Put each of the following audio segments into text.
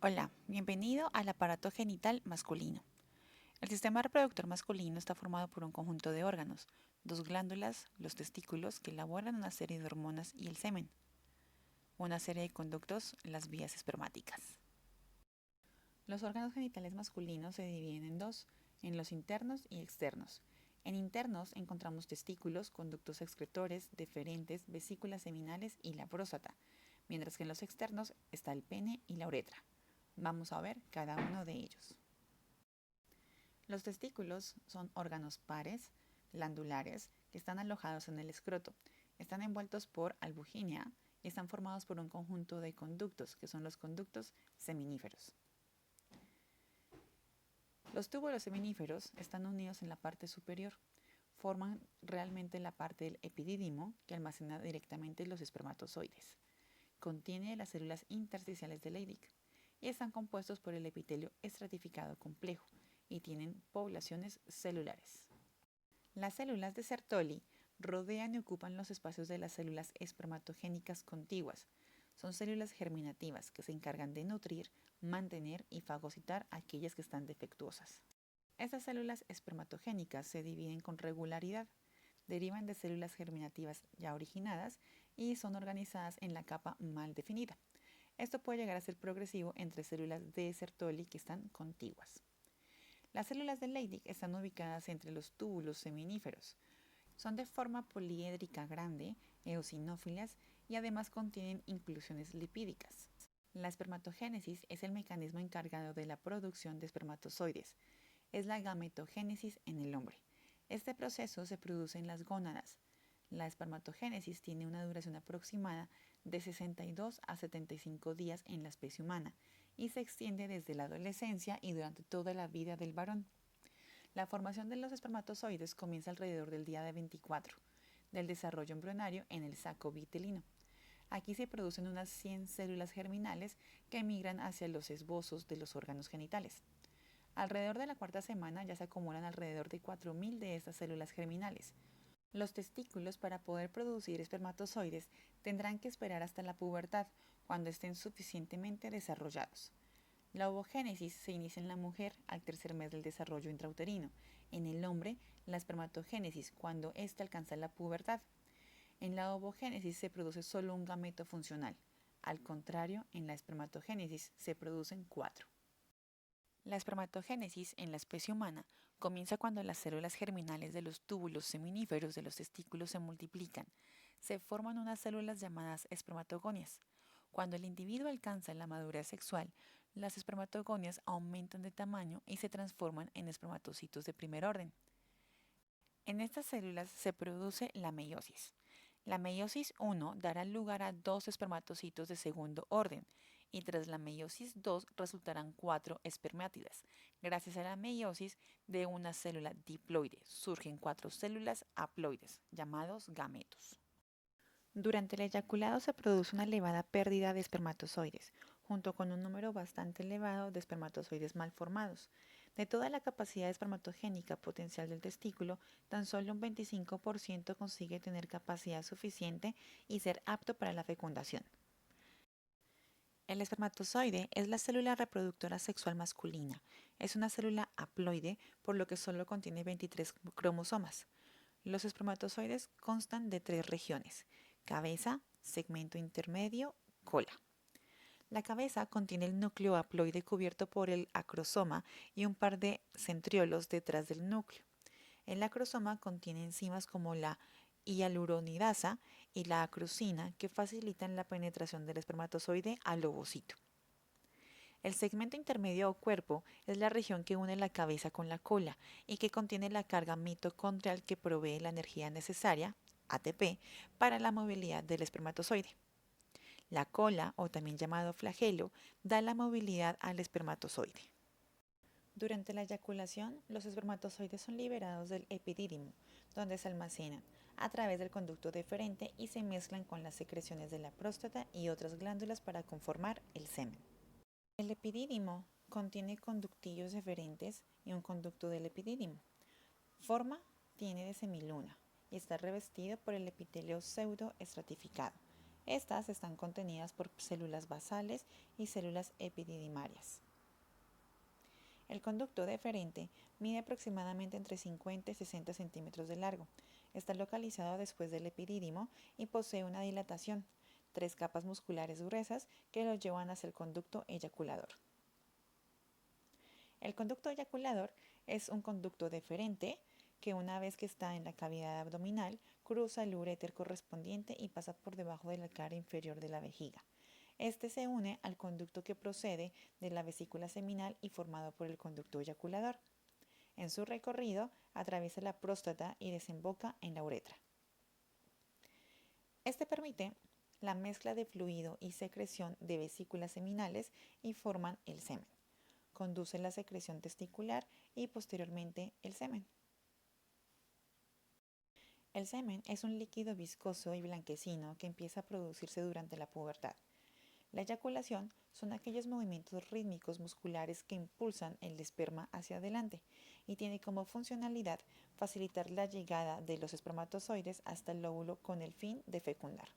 Hola, bienvenido al aparato genital masculino. El sistema reproductor masculino está formado por un conjunto de órganos, dos glándulas, los testículos, que elaboran una serie de hormonas y el semen, una serie de conductos, las vías espermáticas. Los órganos genitales masculinos se dividen en dos, en los internos y externos. En internos encontramos testículos, conductos excretores, deferentes, vesículas seminales y la próstata, mientras que en los externos está el pene y la uretra. Vamos a ver cada uno de ellos. Los testículos son órganos pares, glandulares, que están alojados en el escroto. Están envueltos por albuginia y están formados por un conjunto de conductos, que son los conductos seminíferos. Los túbulos seminíferos están unidos en la parte superior. Forman realmente la parte del epidídimo, que almacena directamente los espermatozoides. Contiene las células intersticiales de Leydig y están compuestos por el epitelio estratificado complejo y tienen poblaciones celulares. Las células de Sertoli rodean y ocupan los espacios de las células espermatogénicas contiguas. Son células germinativas que se encargan de nutrir, mantener y fagocitar aquellas que están defectuosas. Estas células espermatogénicas se dividen con regularidad, derivan de células germinativas ya originadas y son organizadas en la capa mal definida. Esto puede llegar a ser progresivo entre células de Sertoli que están contiguas. Las células de Leydig están ubicadas entre los túbulos seminíferos. Son de forma poliédrica grande, eosinófilas y además contienen inclusiones lipídicas. La espermatogénesis es el mecanismo encargado de la producción de espermatozoides. Es la gametogénesis en el hombre. Este proceso se produce en las gónadas. La espermatogénesis tiene una duración aproximada de 62 a 75 días en la especie humana y se extiende desde la adolescencia y durante toda la vida del varón. La formación de los espermatozoides comienza alrededor del día de 24 del desarrollo embrionario en el saco vitelino. Aquí se producen unas 100 células germinales que emigran hacia los esbozos de los órganos genitales. Alrededor de la cuarta semana ya se acumulan alrededor de 4.000 de estas células germinales. Los testículos, para poder producir espermatozoides, tendrán que esperar hasta la pubertad, cuando estén suficientemente desarrollados. La ovogénesis se inicia en la mujer al tercer mes del desarrollo intrauterino. En el hombre, la espermatogénesis cuando éste alcanza la pubertad. En la ovogénesis se produce solo un gameto funcional. Al contrario, en la espermatogénesis se producen 4. La espermatogénesis en la especie humana comienza cuando las células germinales de los túbulos seminíferos de los testículos se multiplican. Se forman unas células llamadas espermatogonias. Cuando el individuo alcanza la madurez sexual, las espermatogonias aumentan de tamaño y se transforman en espermatocitos de primer orden. En estas células se produce la meiosis. La meiosis 1 dará lugar a dos espermatocitos de segundo orden y tras la meiosis 2 resultarán 4 espermátidas. Gracias a la meiosis de una célula diploide surgen 4 células haploides llamados gametos. Durante el eyaculado se produce una elevada pérdida de espermatozoides, junto con un número bastante elevado de espermatozoides mal formados. De toda la capacidad espermatogénica potencial del testículo, tan solo un 25% consigue tener capacidad suficiente y ser apto para la fecundación. El espermatozoide es la célula reproductora sexual masculina. Es una célula haploide, por lo que solo contiene 23 cromosomas. Los espermatozoides constan de 3 regiones: cabeza, segmento intermedio, cola. La cabeza contiene el núcleo haploide cubierto por el acrosoma y un par de centriolos detrás del núcleo. El acrosoma contiene enzimas como la hialuronidasa y la acrosina que facilitan la penetración del espermatozoide al ovocito. El segmento intermedio o cuerpo es la región que une la cabeza con la cola y que contiene la carga mitocondrial que provee la energía necesaria, ATP, para la movilidad del espermatozoide. La cola, o también llamado flagelo, da la movilidad al espermatozoide. Durante la eyaculación, los espermatozoides son liberados del epidídimo, donde se almacenan a través del conducto deferente y se mezclan con las secreciones de la próstata y otras glándulas para conformar el semen. El epidídimo contiene conductillos deferentes y un conducto del epidídimo. Forma tiene de semiluna y está revestido por el epitelio pseudoestratificado. Estas están contenidas por células basales y células epididimarias. El conducto deferente mide aproximadamente entre 50 y 60 centímetros de largo. Está localizado después del epidídimo y posee una dilatación, 3 capas musculares gruesas que lo llevan hacia el conducto eyaculador. El conducto eyaculador es un conducto deferente que una vez que está en la cavidad abdominal cruza el uréter correspondiente y pasa por debajo de la cara inferior de la vejiga. Este se une al conducto que procede de la vesícula seminal y formado por el conducto eyaculador. En su recorrido atraviesa la próstata y desemboca en la uretra. Este permite la mezcla de fluido y secreción de vesículas seminales y forman el semen. Conduce la secreción testicular y posteriormente el semen. El semen es un líquido viscoso y blanquecino que empieza a producirse durante la pubertad. La eyaculación son aquellos movimientos rítmicos musculares que impulsan el esperma hacia adelante y tiene como funcionalidad facilitar la llegada de los espermatozoides hasta el óvulo con el fin de fecundar.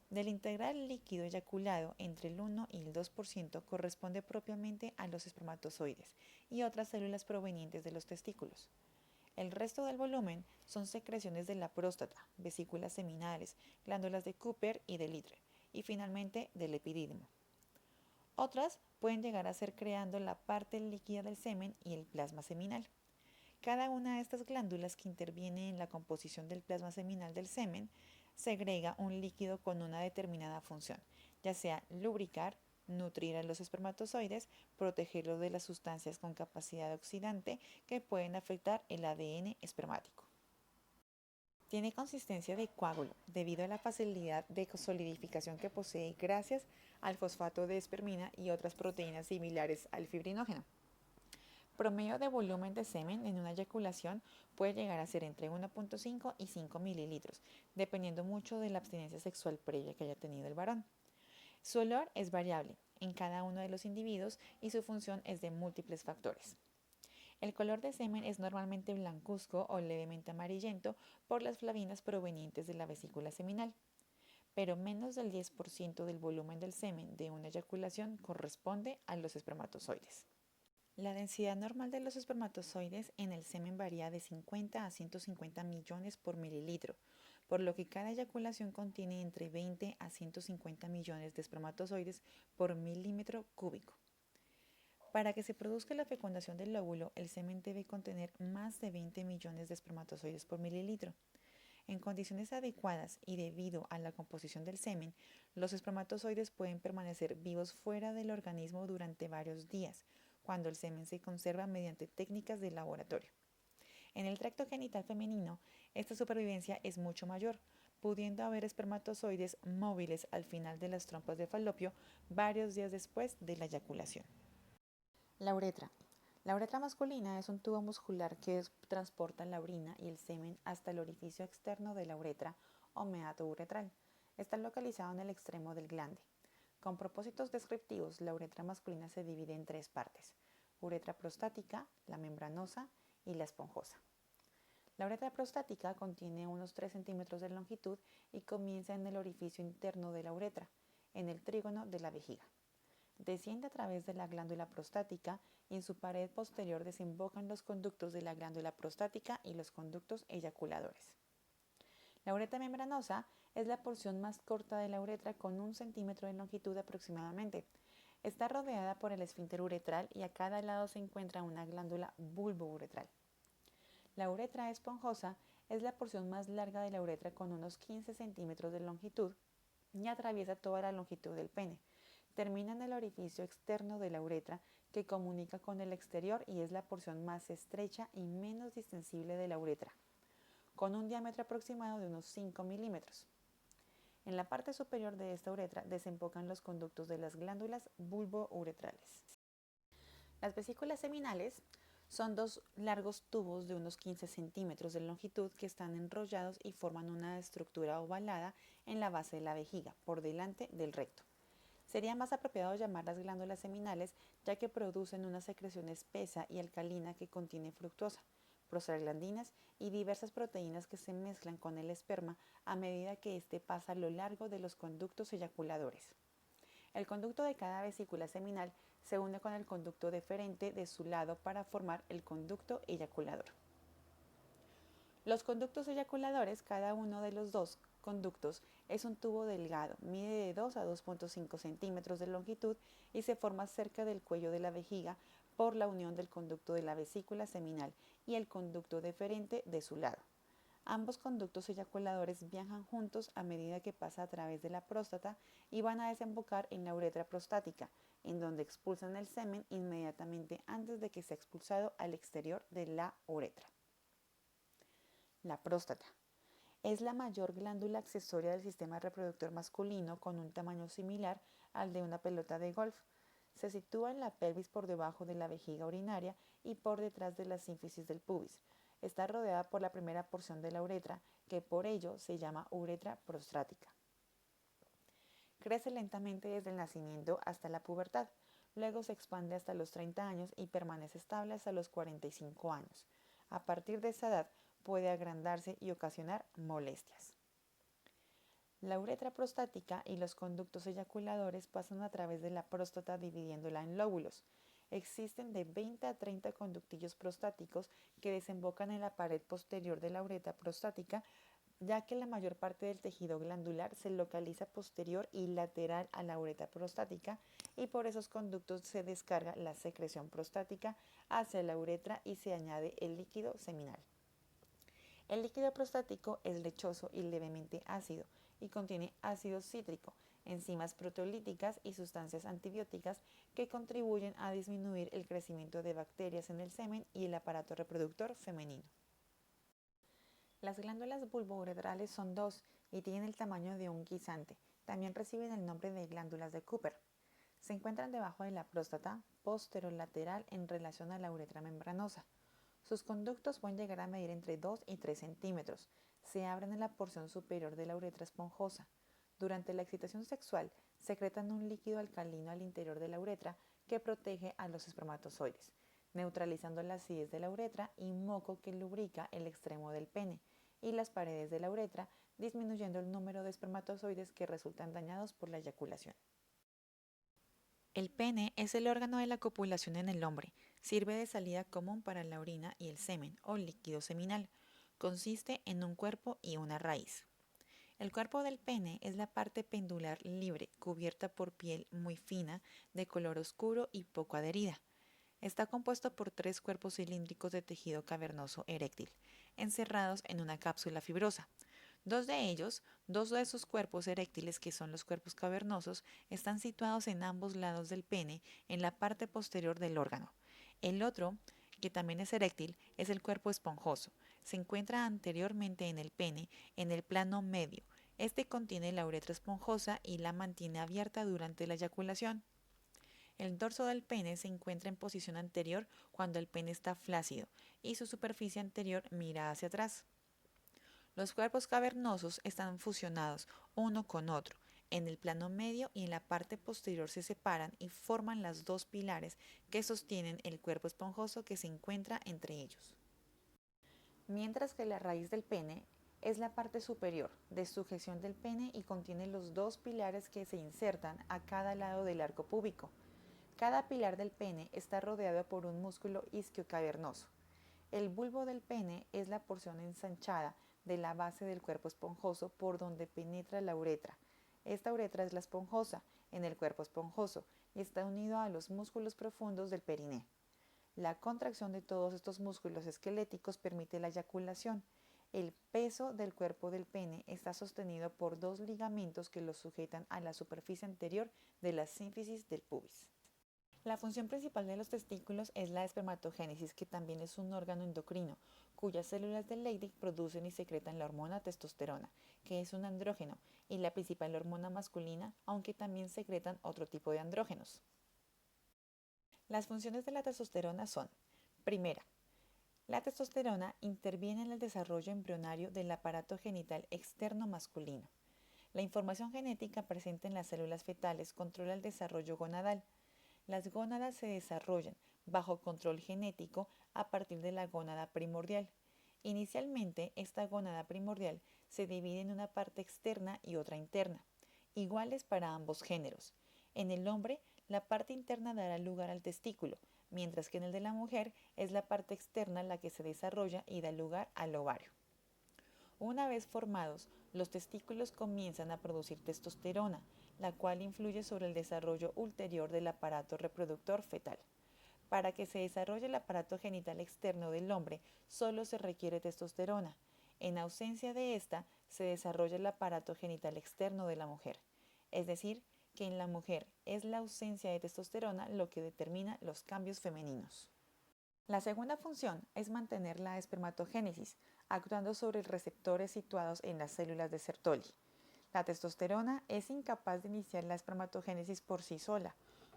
Del integral líquido eyaculado, entre el 1 y el 2% corresponde propiamente a los espermatozoides y otras células provenientes de los testículos. El resto del volumen son secreciones de la próstata, vesículas seminales, glándulas de Cooper y de Litter, y finalmente del epidídimo. Otras pueden llegar a ser creando la parte líquida del semen y el plasma seminal. Cada una de estas glándulas que interviene en la composición del plasma seminal del semen segrega un líquido con una determinada función, ya sea lubricar, nutrir a los espermatozoides, protegerlos de las sustancias con capacidad oxidante que pueden afectar el ADN espermático. Tiene consistencia de coágulo debido a la facilidad de solidificación que posee gracias al fosfato de espermina y otras proteínas similares al fibrinógeno. Promedio de volumen de semen en una eyaculación puede llegar a ser entre 1.5 y 5 mililitros, dependiendo mucho de la abstinencia sexual previa que haya tenido el varón. Su olor es variable en cada uno de los individuos y su función es de múltiples factores. El color de semen es normalmente blancuzco o levemente amarillento por las flavinas provenientes de la vesícula seminal, pero menos del 10% del volumen del semen de una eyaculación corresponde a los espermatozoides. La densidad normal de los espermatozoides en el semen varía de 50 a 150 millones por mililitro, por lo que cada eyaculación contiene entre 20 a 150 millones de espermatozoides por milímetro cúbico. Para que se produzca la fecundación del óvulo, el semen debe contener más de 20 millones de espermatozoides por mililitro. En condiciones adecuadas y debido a la composición del semen, los espermatozoides pueden permanecer vivos fuera del organismo durante varios días, cuando el semen se conserva mediante técnicas de laboratorio. En el tracto genital femenino, esta supervivencia es mucho mayor, pudiendo haber espermatozoides móviles al final de las trompas de falopio varios días después de la eyaculación. La uretra. La uretra masculina es un tubo muscular que transporta la orina y el semen hasta el orificio externo de la uretra o meato uretral. Está localizado en el extremo del glande. Con propósitos descriptivos, la uretra masculina se divide en 3 partes: uretra prostática, la membranosa y la esponjosa. La uretra prostática contiene unos 3 centímetros de longitud y comienza en el orificio interno de la uretra, en el trígono de la vejiga. Desciende a través de la glándula prostática y en su pared posterior desembocan los conductos de la glándula prostática y los conductos eyaculadores. La uretra membranosa es la porción más corta de la uretra con 1 centímetro de longitud aproximadamente. Está rodeada por el esfínter uretral y a cada lado se encuentra una glándula bulbouretral. La uretra esponjosa es la porción más larga de la uretra con unos 15 centímetros de longitud y atraviesa toda la longitud del pene. Termina en el orificio externo de la uretra que comunica con el exterior y es la porción más estrecha y menos distensible de la uretra, con un diámetro aproximado de unos 5 milímetros. En la parte superior de esta uretra desembocan los conductos de las glándulas bulbouretrales. Las vesículas seminales son 2 largos tubos de unos 15 centímetros de longitud que están enrollados y forman una estructura ovalada en la base de la vejiga, por delante del recto. Sería más apropiado llamarlas glándulas seminales, ya que producen una secreción espesa y alcalina que contiene fructosa, prostaglandinas y diversas proteínas que se mezclan con el esperma a medida que éste pasa a lo largo de los conductos eyaculadores. El conducto de cada vesícula seminal se une con el conducto deferente de su lado para formar el conducto eyaculador. Los conductos eyaculadores, cada uno de los dos conductos es un tubo delgado, mide de 2 a 2.5 centímetros de longitud y se forma cerca del cuello de la vejiga por la unión del conducto de la vesícula seminal y el conducto deferente de su lado. Ambos conductos eyaculadores viajan juntos a medida que pasa a través de la próstata y van a desembocar en la uretra prostática, en donde expulsan el semen inmediatamente antes de que sea expulsado al exterior de la uretra. La próstata es la mayor glándula accesoria del sistema reproductor masculino con un tamaño similar al de una pelota de golf. Se sitúa en la pelvis por debajo de la vejiga urinaria y por detrás de la sínfisis del pubis. Está rodeada por la primera porción de la uretra, que por ello se llama uretra prostática. Crece lentamente desde el nacimiento hasta la pubertad, luego se expande hasta los 30 años y permanece estable hasta los 45 años. A partir de esa edad puede agrandarse y ocasionar molestias. La uretra prostática y los conductos eyaculadores pasan a través de la próstata dividiéndola en lóbulos. Existen de 20 a 30 conductillos prostáticos que desembocan en la pared posterior de la uretra prostática, ya que la mayor parte del tejido glandular se localiza posterior y lateral a la uretra prostática y por esos conductos se descarga la secreción prostática hacia la uretra y se añade el líquido seminal. El líquido prostático es lechoso y levemente ácido y contiene ácido cítrico, enzimas proteolíticas y sustancias antibióticas que contribuyen a disminuir el crecimiento de bacterias en el semen y el aparato reproductor femenino. Las glándulas bulbouretrales son dos y tienen el tamaño de un guisante. También reciben el nombre de glándulas de Cooper. Se encuentran debajo de la próstata, posterolateral en relación a la uretra membranosa. Sus conductos pueden llegar a medir entre 2 y 3 centímetros. Se abren en la porción superior de la uretra esponjosa. Durante la excitación sexual, secretan un líquido alcalino al interior de la uretra que protege a los espermatozoides, neutralizando la acidez de la uretra y moco que lubrica el extremo del pene y las paredes de la uretra, disminuyendo el número de espermatozoides que resultan dañados por la eyaculación. El pene es el órgano de la copulación en el hombre. Sirve de salida común para la orina y el semen o líquido seminal. Consiste en un cuerpo y una raíz. El cuerpo del pene es la parte pendular libre, cubierta por piel muy fina, de color oscuro y poco adherida. Está compuesto por 3 cuerpos cilíndricos de tejido cavernoso eréctil, encerrados en una cápsula fibrosa. Dos de esos cuerpos eréctiles, que son los cuerpos cavernosos, están situados en ambos lados del pene, en la parte posterior del órgano. El otro, que también es eréctil, es el cuerpo esponjoso. Se encuentra anteriormente en el pene, en el plano medio. Este contiene la uretra esponjosa y la mantiene abierta durante la eyaculación. El dorso del pene se encuentra en posición anterior cuando el pene está flácido y su superficie anterior mira hacia atrás. Los cuerpos cavernosos están fusionados uno con otro. En el plano medio y en la parte posterior se separan y forman los 2 pilares que sostienen el cuerpo esponjoso que se encuentra entre ellos. Mientras que la raíz del pene es la parte superior de sujeción del pene y contiene los 2 pilares que se insertan a cada lado del arco púbico. Cada pilar del pene está rodeado por un músculo isquiocavernoso. El bulbo del pene es la porción ensanchada de la base del cuerpo esponjoso por donde penetra la uretra. Esta uretra es la esponjosa en el cuerpo esponjoso y está unido a los músculos profundos del perineo. La contracción de todos estos músculos esqueléticos permite la eyaculación. El peso del cuerpo del pene está sostenido por 2 ligamentos que lo sujetan a la superficie anterior de la sínfisis del pubis. La función principal de los testículos es la espermatogénesis, que también es un órgano endocrino, cuyas células de Leydig producen y secretan la hormona testosterona, que es un andrógeno, y la principal hormona masculina, aunque también secretan otro tipo de andrógenos. Las funciones de la testosterona son: primera, la testosterona interviene en el desarrollo embrionario del aparato genital externo masculino. La información genética presente en las células fetales controla el desarrollo gonadal. Las gónadas se desarrollan, bajo control genético a partir de la gónada primordial. Inicialmente, esta gónada primordial se divide en una parte externa y otra interna, iguales para ambos géneros. En el hombre, la parte interna dará lugar al testículo, mientras que en el de la mujer es la parte externa la que se desarrolla y da lugar al ovario. Una vez formados, los testículos comienzan a producir testosterona, la cual influye sobre el desarrollo ulterior del aparato reproductor fetal. Para que se desarrolle el aparato genital externo del hombre, solo se requiere testosterona. En ausencia de esta, se desarrolla el aparato genital externo de la mujer. Es decir, que en la mujer es la ausencia de testosterona lo que determina los cambios femeninos. La segunda función es mantener la espermatogénesis, actuando sobre receptores situados en las células de Sertoli. La testosterona es incapaz de iniciar la espermatogénesis por sí sola.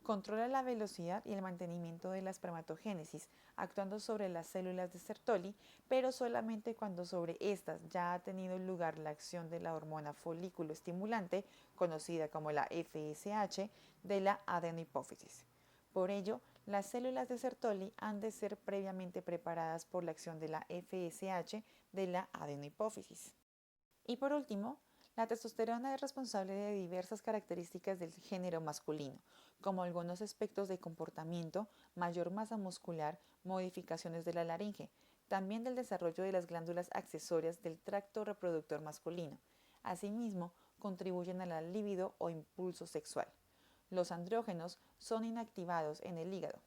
Controla la velocidad y el mantenimiento de la espermatogénesis, actuando sobre las células de Sertoli, pero solamente cuando sobre estas ya ha tenido lugar la acción de la hormona folículo estimulante, conocida como la FSH, de la adenohipófisis. Por ello, las células de Sertoli han de ser previamente preparadas por la acción de la FSH de la adenohipófisis. Y por último, la testosterona es responsable de diversas características del género masculino, como algunos aspectos de comportamiento, mayor masa muscular, modificaciones de la laringe, también del desarrollo de las glándulas accesorias del tracto reproductor masculino. Asimismo, contribuyen a la libido o impulso sexual. Los andrógenos son inactivados en el hígado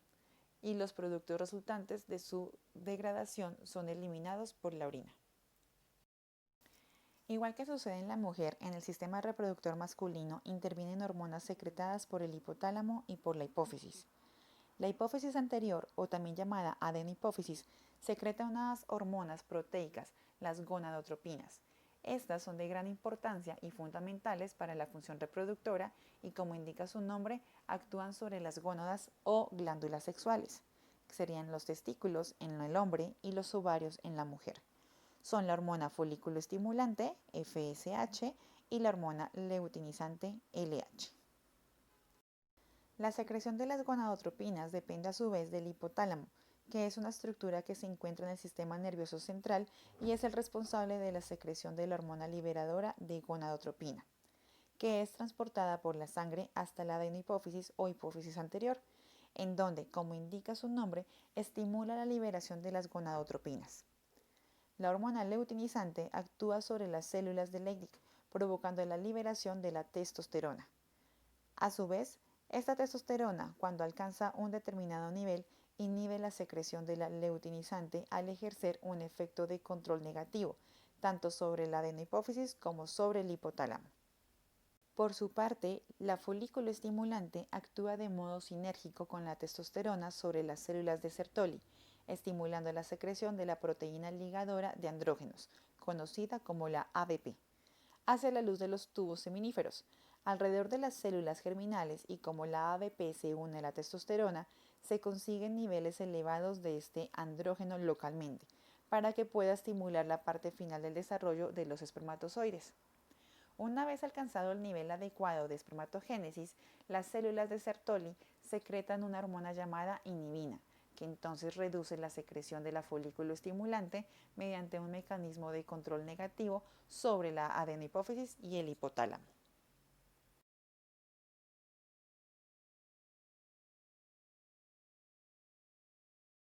y los productos resultantes de su degradación son eliminados por la orina. Igual que sucede en la mujer, en el sistema reproductor masculino intervienen hormonas secretadas por el hipotálamo y por la hipófisis. La hipófisis anterior, o también llamada adenohipófisis, secreta unas hormonas proteicas, las gonadotropinas. Estas son de gran importancia y fundamentales para la función reproductora y, como indica su nombre, actúan sobre las gónadas o glándulas sexuales, que serían los testículos en el hombre y los ovarios en la mujer. Son la hormona folículo estimulante, FSH, y la hormona luteinizante, LH. La secreción de las gonadotropinas depende a su vez del hipotálamo, que es una estructura que se encuentra en el sistema nervioso central y es el responsable de la secreción de la hormona liberadora de gonadotropina, que es transportada por la sangre hasta la adenohipófisis o hipófisis anterior, en donde, como indica su nombre, estimula la liberación de las gonadotropinas. La hormona luteinizante actúa sobre las células de Leydig, provocando la liberación de la testosterona. A su vez, esta testosterona, cuando alcanza un determinado nivel, inhibe la secreción de la luteinizante al ejercer un efecto de control negativo, tanto sobre la adenohipófisis como sobre el hipotálamo. Por su parte, la folículo estimulante actúa de modo sinérgico con la testosterona sobre las células de Sertoli, estimulando la secreción de la proteína ligadora de andrógenos, conocida como la ABP, hacia la luz de los tubos seminíferos, alrededor de las células germinales, y como la ABP se une a la testosterona, se consiguen niveles elevados de este andrógeno localmente, para que pueda estimular la parte final del desarrollo de los espermatozoides. Una vez alcanzado el nivel adecuado de espermatogénesis, las células de Sertoli secretan una hormona llamada inhibina, que entonces reduce la secreción de la folículo estimulante mediante un mecanismo de control negativo sobre la adenohipófisis y el hipotálamo.